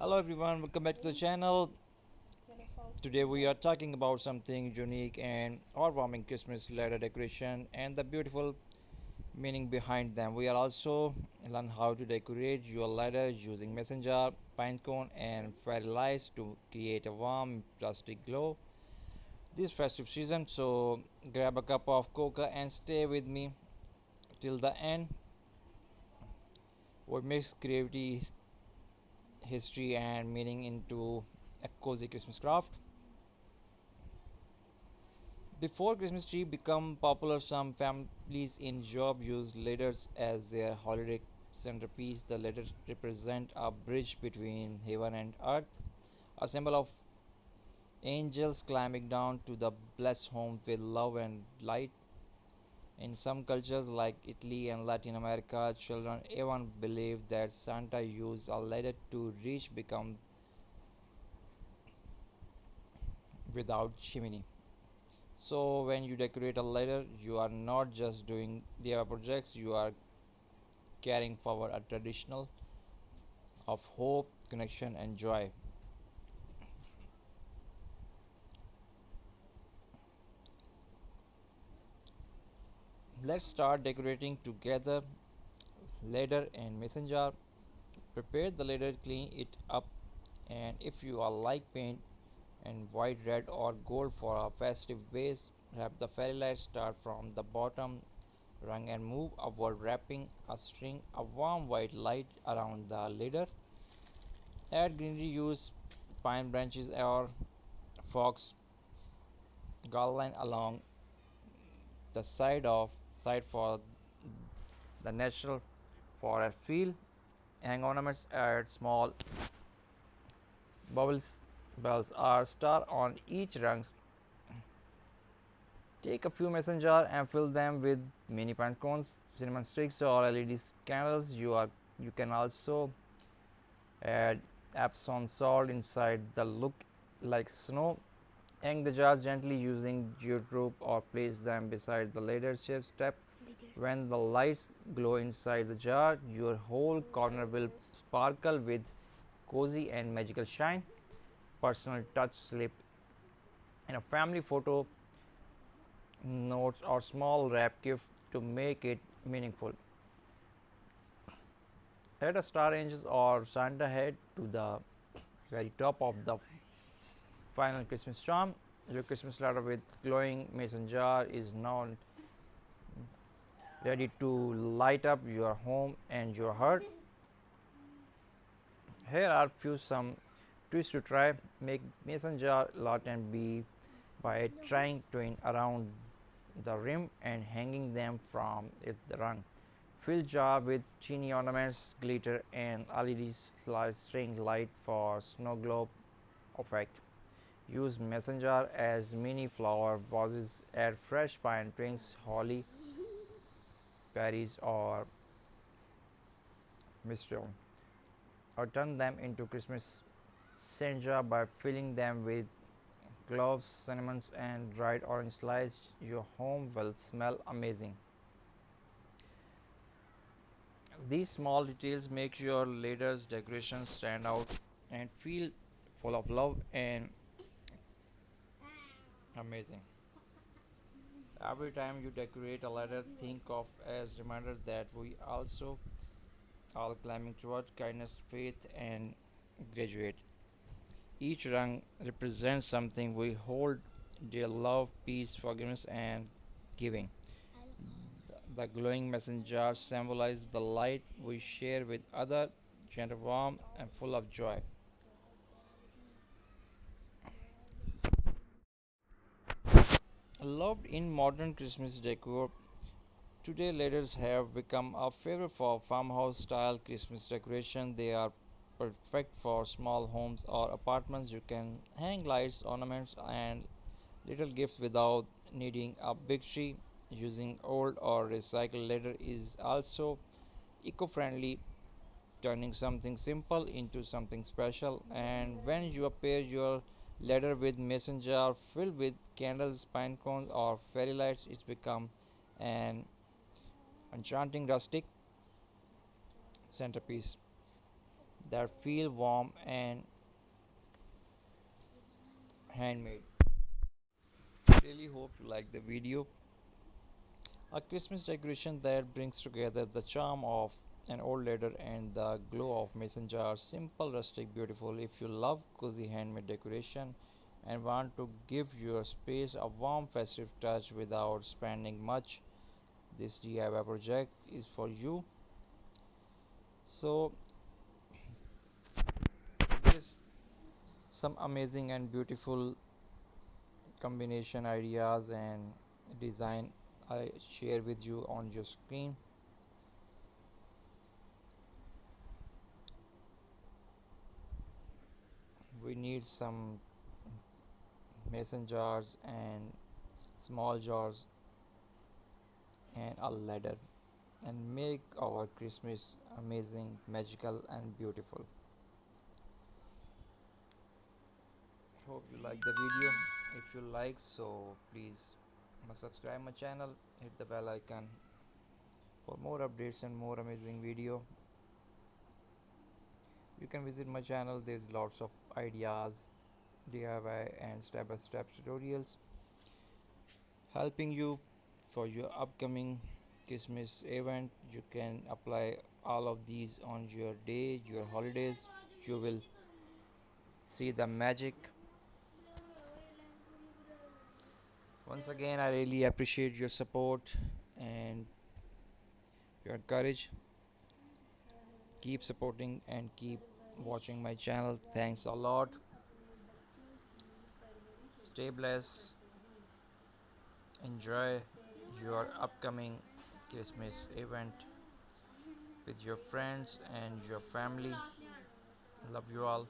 Hello everyone, welcome back to the channel. Today we are talking about something unique and heartwarming Christmas ladder decoration and the beautiful meaning behind them. We are also learn how to decorate your ladder using messenger, pine cone and fairy lights to create a warm plastic glow this festive season. So grab a cup of cocoa and stay with me till the end. We mix creativity, history and meaning into a cozy Christmas craft. Before Christmas tree become popular, some families in Europe use ladders as their holiday centerpiece. The ladder represent a bridge between heaven and earth, a symbol of angels climbing down to the blessed home with love and light. In some cultures like Italy and Latin America, children even believe that Santa used a ladder to reach become without chimney. So when you decorate a ladder, you are not just doing DIY projects, you are carrying forward a traditional of hope, connection, and joy. Let's start decorating together. Ladder and mason jar. Prepare the ladder, clean it up, and if you are like paint and white, red, or gold for a festive base, wrap the fairy lights. Start from the bottom rung and move upward, wrapping a string of warm white light around the ladder. Add greenery, use pine branches or fox garland along the side for the natural for a feel. Hang ornaments add small bubbles bells or star on each rung. Take a few mason jar and fill them with mini pine cones, cinnamon sticks or LED candles. You can also add Epsom salt inside the look like snow. Hang the jars gently using jute rope or place them beside the leadership step. When the lights glow inside the jar, your whole corner will sparkle with cozy and magical shine. Personal touch slip in a family photo, notes, or small wrap gift to make it meaningful. Add a star angels or Santa head to the very top of the final Christmas charm. Your Christmas ladder with glowing mason jar is now ready to light up your home and your heart. Here are few some twists to try. Make mason jar lot and be by trying twin around the rim and hanging them from its rung. Fill jar with teeny ornaments, glitter and LED string light for snow globe effect. Use mason jar as mini flower vases. Add fresh pine twigs, holly, berries or mistletoe. Or turn them into Christmas scent jar by filling them with cloves, cinnamon, and dried orange slices. Your home will smell amazing. These small details make your ladder's decoration stand out and feel full of love and amazing. Every time you decorate a ladder, think of as reminder that we also all climbing toward kindness, faith, and graduate. Each rung represents something we hold dear: love, peace, forgiveness, and giving. The glowing messenger symbolizes the light we share with others, gentle, warm, and full of joy. Loved in modern Christmas decor, today ladders have become a favorite for farmhouse style Christmas decoration. They are perfect for small homes or apartments. You can hang lights, ornaments, and little gifts without needing a big tree. Using old or recycled ladder is also eco-friendly, turning something simple into something special. And when you pair your ladder with mason jar filled with candles, pine cones, or fairy lights, it becomes an enchanting rustic centerpiece. that feel warm and handmade. Really hope you like the video. A Christmas decoration that brings together the charm of an old ladder and the glow of mason jars. Simple, rustic, beautiful. If you love cozy handmade decoration and want to give your space a warm festive touch without spending much, this DIY project is for you. So, there's some amazing and beautiful combination ideas and design I share with you on your screen. We need some mason jars and small jars and a ladder and make our Christmas amazing, magical and beautiful. Hope you like the video. If you like, so please subscribe my channel, hit the bell icon for more updates and more amazing video. You can visit my channel. There's lots of ideas, DIY and step-by-step tutorials helping you for your upcoming Christmas event. You can apply all of these on your day, your holidays. You will see the magic. Once again, I really appreciate your support and your courage. Keep supporting and keep watching my channel. Thanks a lot. Stay blessed. Enjoy your upcoming Christmas event with your friends and your family. Love you all.